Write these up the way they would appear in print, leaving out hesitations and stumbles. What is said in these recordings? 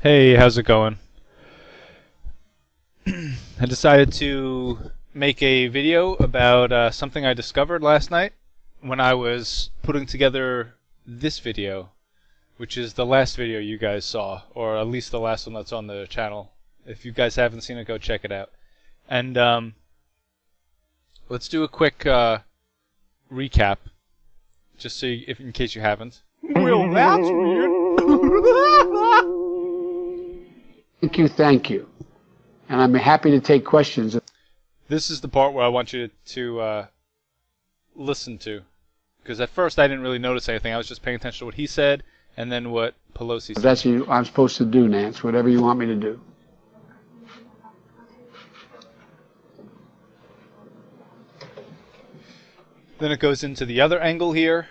Hey, how's it going? I decided to make a video about something I discovered last night when I was putting together this video, which is the last video you guys saw, or at least the last one that's on the channel. If you guys haven't seen it, go check it out. And let's do a quick recap, just so you, if in case you haven't. Well, that's weird. Thank you. And I'm happy to take questions. This is the part where I want you to listen to, because at first I didn't really notice anything. I was just paying attention to what he said and then what Pelosi said. That's what I'm supposed to do, Nance, whatever you want me to do. Then it goes into the other angle here.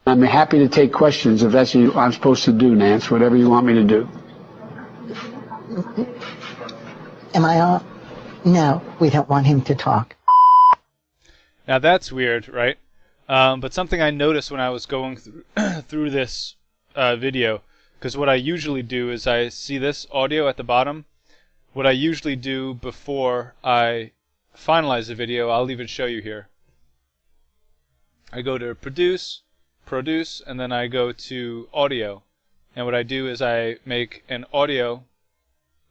I'm happy to take questions if that's what I'm supposed to do, Nance, whatever you want me to do. Am I on? No, we don't want him to talk. Now that's weird, right? But something I noticed when I was going through this video, because what I usually do is I see this audio at the bottom. What I usually do before I finalize the video, I'll even show you here. I go to produce, and then I go to audio. And what I do is I make an audio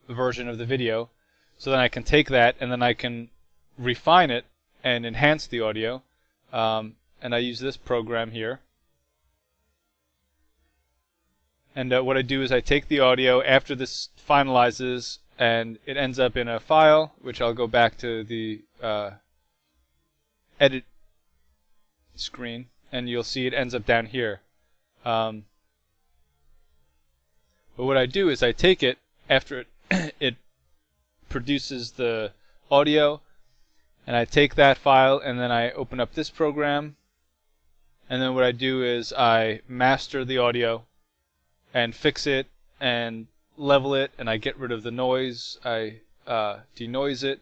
version of the video, so then I can take that and then I can refine it and enhance the audio. And I use this program here. And what I do is I take the audio after this finalizes, and it ends up in a file, which I'll go back to the edit screen, and you'll see it ends up down here. But what I do is I take it after it produces the audio, and I take that file and then I open up this program, and then what I do is I master the audio and fix it and level it, and I get rid of the noise. I denoise it,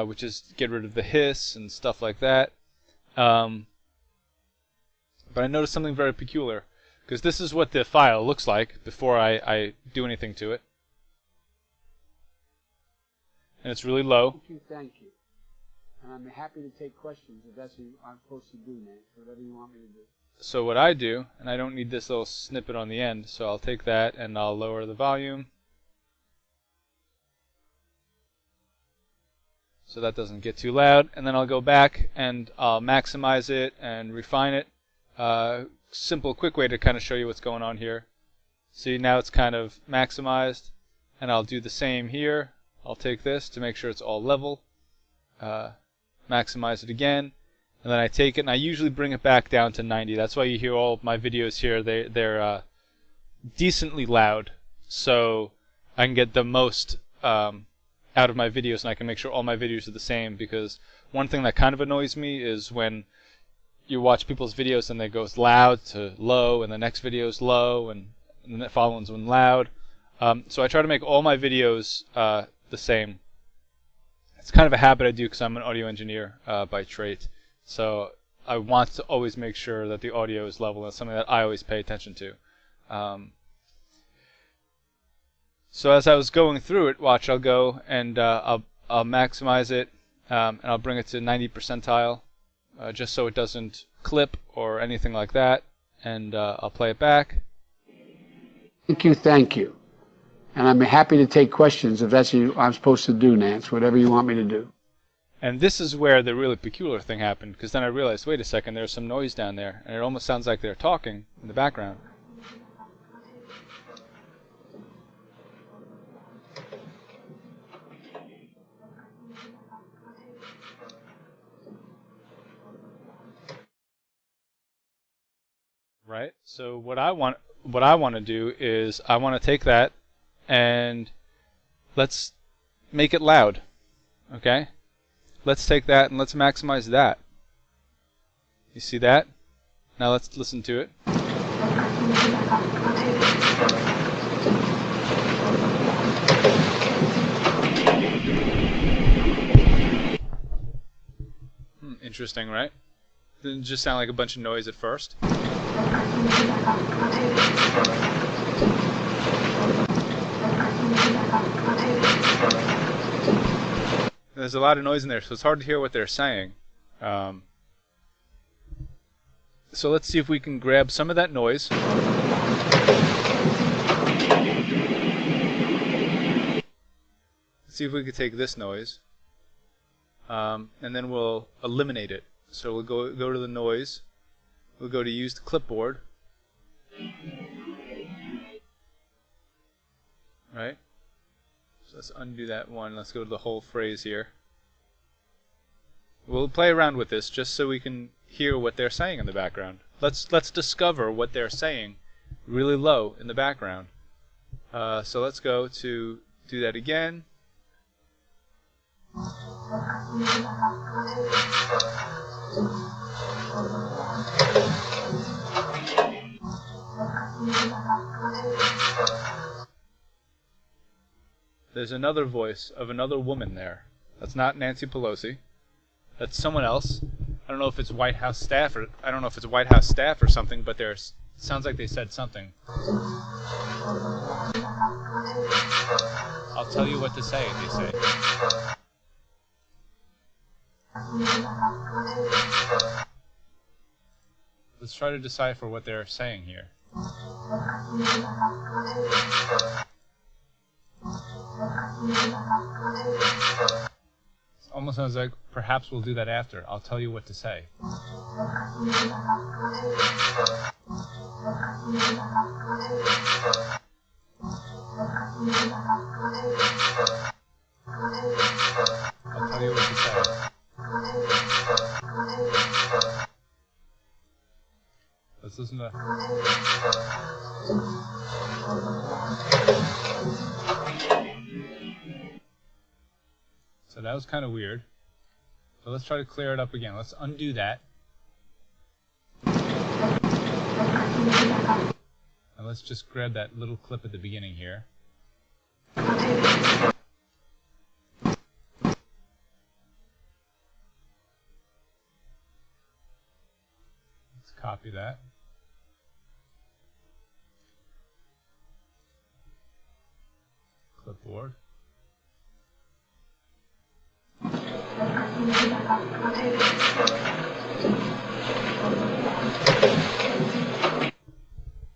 which is get rid of the hiss and stuff like that. But I noticed something very peculiar, because this is what the file looks like before I do anything to it. And it's really low. Thank you. And I'm happy to take questions if that's what I'm supposed to do, Nance, whatever you want me to do. So what I do, and I don't need this little snippet on the end, so I'll take that and I'll lower the volume so that doesn't get too loud, and then I'll go back and I'll maximize it and refine it. Simple, quick way to kind of show you what's going on here. See, now it's kind of maximized, and I'll do the same here. I'll take this to make sure it's all level, maximize it again, and then I take it and I usually bring it back down to 90. That's why you hear all of my videos here. They're decently loud, so I can get the most out of my videos, and I can make sure all my videos are the same, because one thing that kind of annoys me is when you watch people's videos and they go loud to low, and the next video is low, and the following one loud. So I try to make all my videos the same. It's kind of a habit I do because I'm an audio engineer by trade. So I want to always make sure that the audio is level. That's something that I always pay attention to. So as I was going through it, watch, I'll go and I'll maximize it, and I'll bring it to 90 percentile, just so it doesn't clip or anything like that. And I'll play it back. Thank you. And I'm happy to take questions if that's what I'm supposed to do, Nance, whatever you want me to do. And this is where the really peculiar thing happened, because then I realized, wait a second, there's some noise down there, and it almost sounds like they're talking in the background. Right? So what I want to do is I want to take that and let's make it loud. Okay? Let's take that and let's maximize that. You see that? Now let's listen to it. Interesting, right? Didn't just sound like a bunch of noise at first. there's a lot of noise in there, so it's hard to hear what they're saying. So let's see if we can grab some of that noise. See if we can take this noise, and then we'll eliminate it. So we'll go to the noise. We'll go to use the clipboard. Right? So let's undo that one. Let's go to the whole phrase here. We'll play around with this just so we can hear what they're saying in the background. Let's discover what they're saying really low in the background. So let's go to do that again. There's another voice of another woman there. That's not Nancy Pelosi. That's someone else. I don't know if it's Whitehouse staff or something, but there's sounds like they said something. I'll tell you what to say, they say. Let's try to decipher what they're saying here. It almost sounds like perhaps we'll do that after. I'll tell you what to say. I'll tell you what to say. Let's listen to... So that was kind of weird. So let's try to clear it up again. Let's undo that. And let's just grab that little clip at the beginning here. Let's copy that. Clipboard.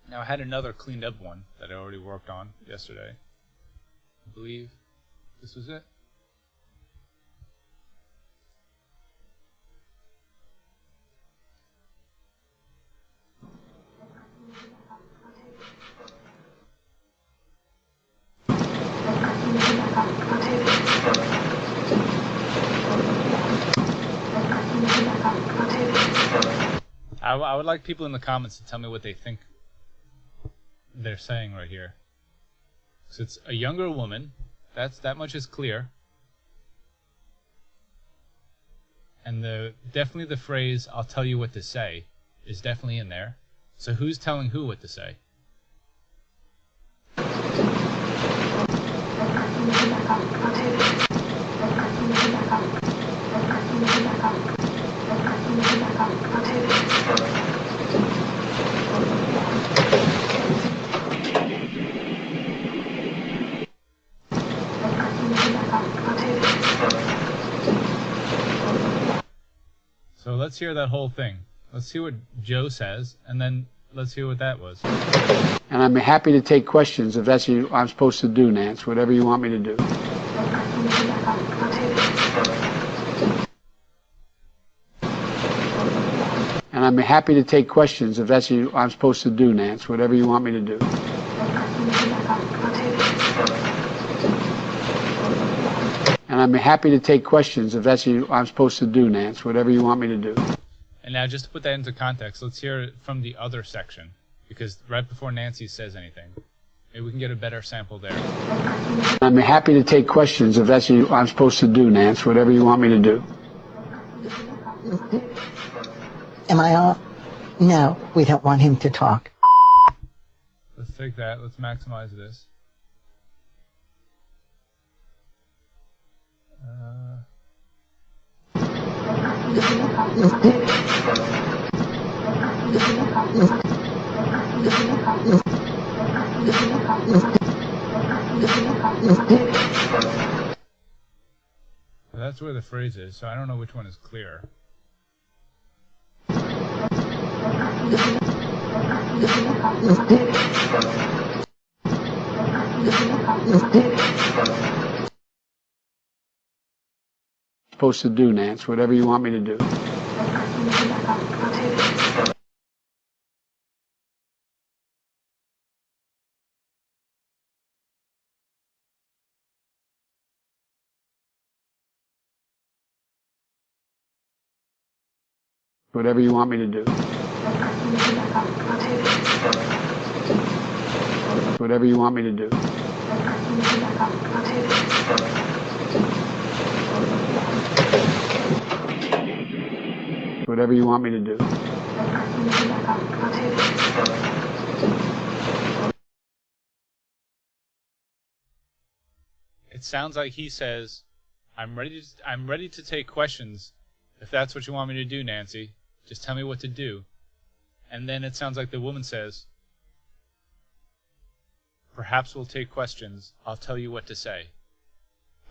Now I had another cleaned up one that I already worked on yesterday. I believe this was it. I would like people in the comments to tell me what they think they're saying right here. So it's a younger woman. That much is clear. And definitely the phrase "I'll tell you what to say" is definitely in there. So who's telling who what to say? So let's hear that whole thing. Let's see what Joe says, and then let's hear what that was. And I'm happy to take questions if that's what I'm supposed to do, Nance, whatever you want me to do. And I'm happy to take questions if that's what I'm supposed to do, Nance, whatever you want me to do. And I'm happy to take questions if that's what I'm supposed to do, Nance, whatever you want me to do. And now just to put that into context, let's hear it from the other section, because right before Nancy says anything, maybe we can get a better sample there. I'm happy to take questions if that's what I'm supposed to do, Nance, whatever you want me to do. Am I off? No, we don't want him to talk. Let's take that. Let's maximize this. that's where the phrase is, so I don't know which one is clear. Supposed to do, Nance, whatever you want me to do. Whatever you want me to do. Whatever you want me to do. Whatever you want me to do. It sounds like he says, I'm ready to take questions. If that's what you want me to do, Nancy, just tell me what to do. And then it sounds like the woman says, perhaps we'll take questions. I'll tell you what to say.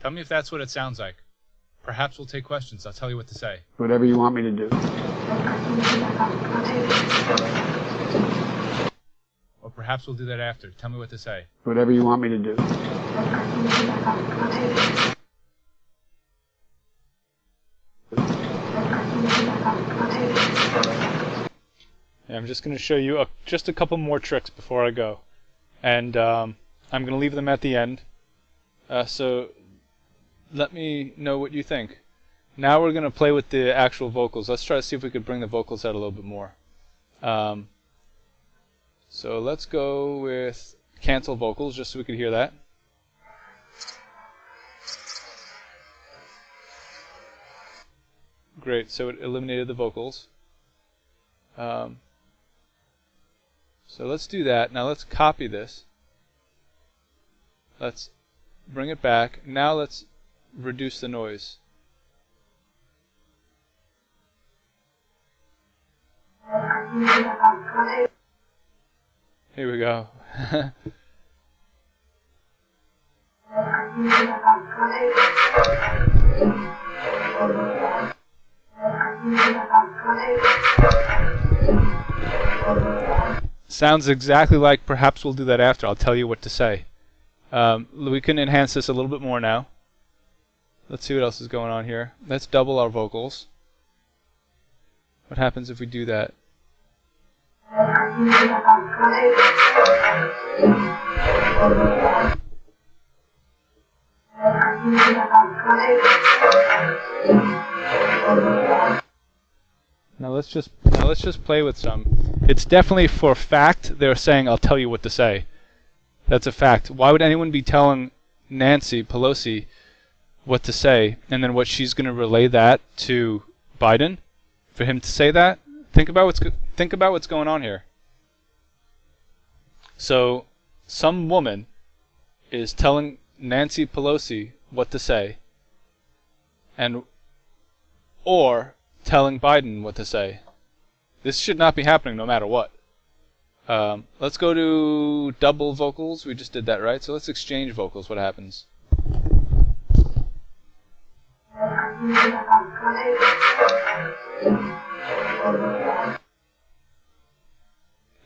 Tell me if that's what it sounds like. Perhaps we'll take questions. I'll tell you what to say. Whatever you want me to do. Or perhaps we'll do that after. Tell me what to say. Whatever you want me to do. Yeah, I'm just going to show you just a couple more tricks before I go. And I'm going to leave them at the end. So let me know what you think. Now we're going to play with the actual vocals. Let's try to see if we could bring the vocals out a little bit more. So let's go with cancel vocals just so we could hear that. Great, so it eliminated the vocals. So let's do that. Now let's copy this. Let's bring it back. Now let's reduce the noise. Here we go. Sounds exactly like perhaps we'll do that after. I'll tell you what to say. We can enhance this a little bit more now. Let's see what else is going on here. Let's double our vocals. What happens if we do that? Now let's just play with some. It's definitely for fact they're saying I'll tell you what to say. That's a fact. Why would anyone be telling Nancy Pelosi what to say and then what she's going to relay that to Biden for him to say that? Think about what's going on here. So some woman is telling Nancy Pelosi what to say or telling Biden what to say. This should not be happening no matter what. Let's go to double vocals. We just did that, right? So let's exchange vocals. What happens?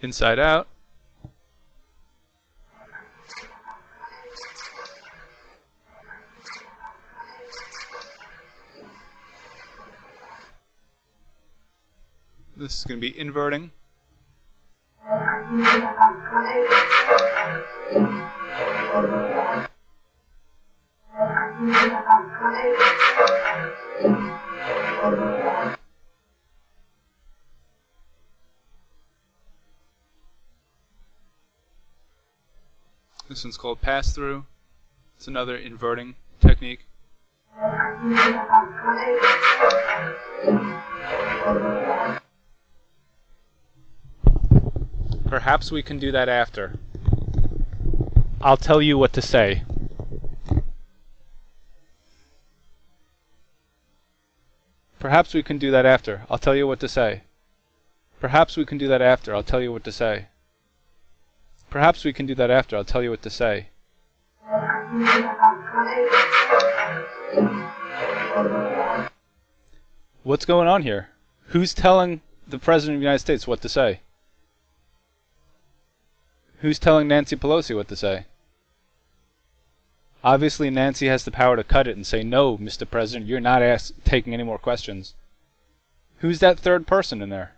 Inside out. This is going to be inverting. This one's called pass-through. It's another inverting technique. Perhaps we can do that after. I'll tell you what to say. Perhaps we can do that after. I'll tell you what to say. Perhaps we can do that after. I'll tell you what to say. Perhaps we can do that after. I'll tell you what to say. What's going on here? Who's telling the President of the United States what to say? Who's telling Nancy Pelosi what to say? Obviously, Nancy has the power to cut it and say, no, Mr. President, you're not taking any more questions. Who's that third person in there?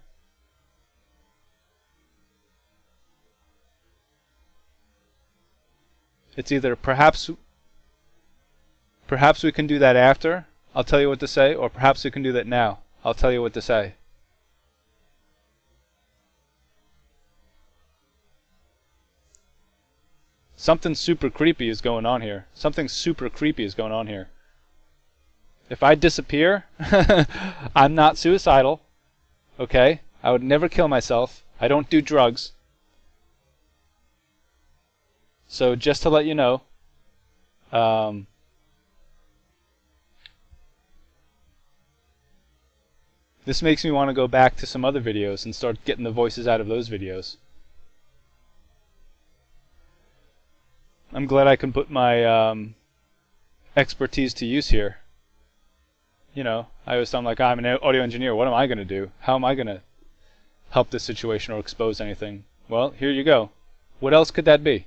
It's either perhaps we can do that after, I'll tell you what to say, or perhaps we can do that now, I'll tell you what to say. Something super creepy is going on here. Something super creepy is going on here. If I disappear, I'm not suicidal. Okay? I would never kill myself. I don't do drugs. So just to let you know, this makes me want to go back to some other videos and start getting the voices out of those videos. I'm glad I can put my expertise to use here. You know, I always sound like I'm an audio engineer. What am I going to do? How am I going to help this situation or expose anything? Well, here you go. What else could that be?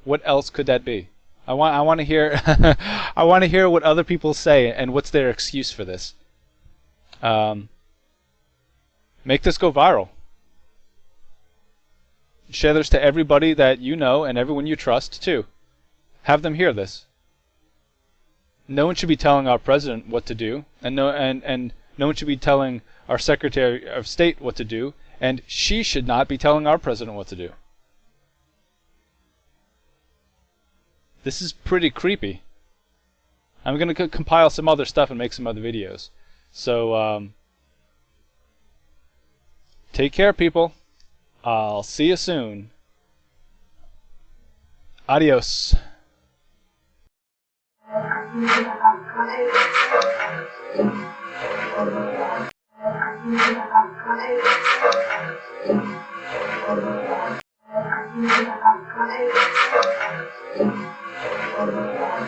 What else could that be? I want to hear I want to hear what other people say and what's their excuse for this. Make this go viral. Share this to everybody that you know and everyone you trust too. Have them hear this. No one should be telling our president what to do, and no one should be telling our Secretary of State what to do, and she should not be telling our president what to do. This is pretty creepy. I'm going to compile some other stuff and make some other videos. So, take care, people. I'll see you soon. Adios. Thank you.